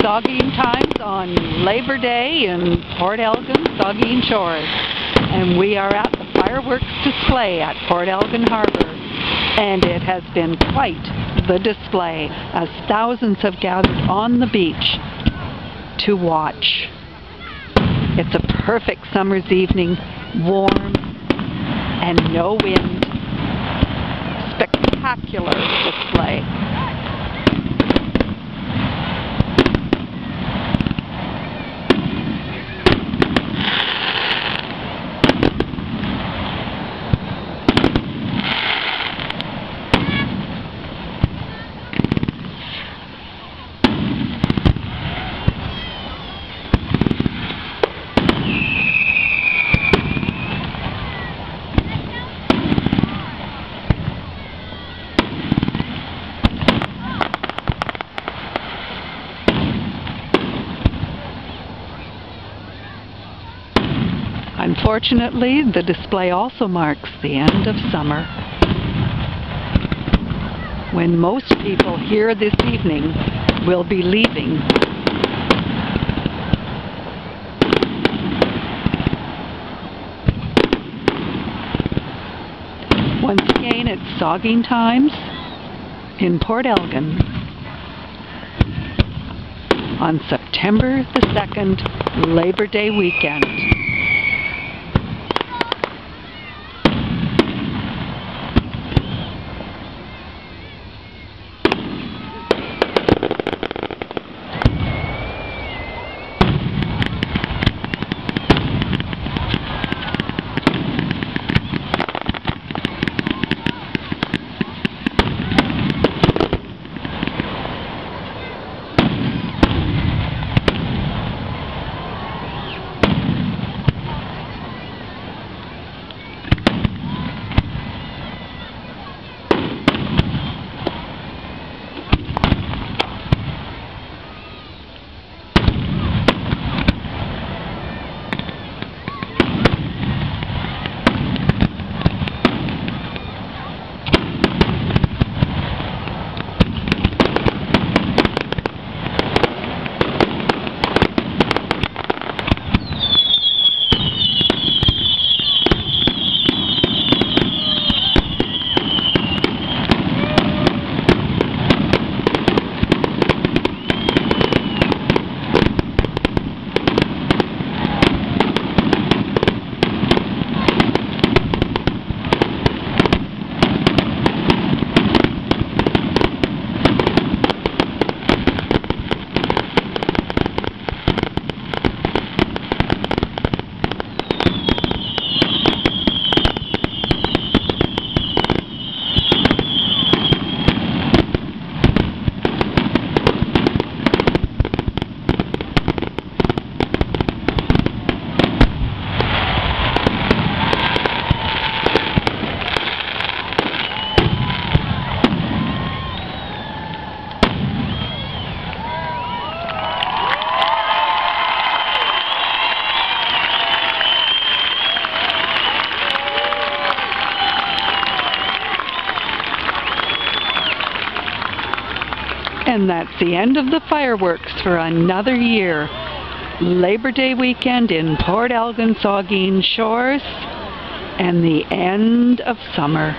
Saugeen Times on Labor Day in Port Elgin, Saugeen Shores. And we are at the fireworks display at Port Elgin Harbor. And it has been quite the display, as thousands have gathered on the beach to watch. It's a perfect summer's evening, warm and no wind. Spectacular display. Unfortunately, the display also marks the end of summer, when most people here this evening will be leaving. Once again, it's Saugeen Times in Port Elgin on September the 2nd, Labor Day weekend. And that's the end of the fireworks for another year. Labor Day weekend in Port Elgin, Saugeen Shores, and the end of summer.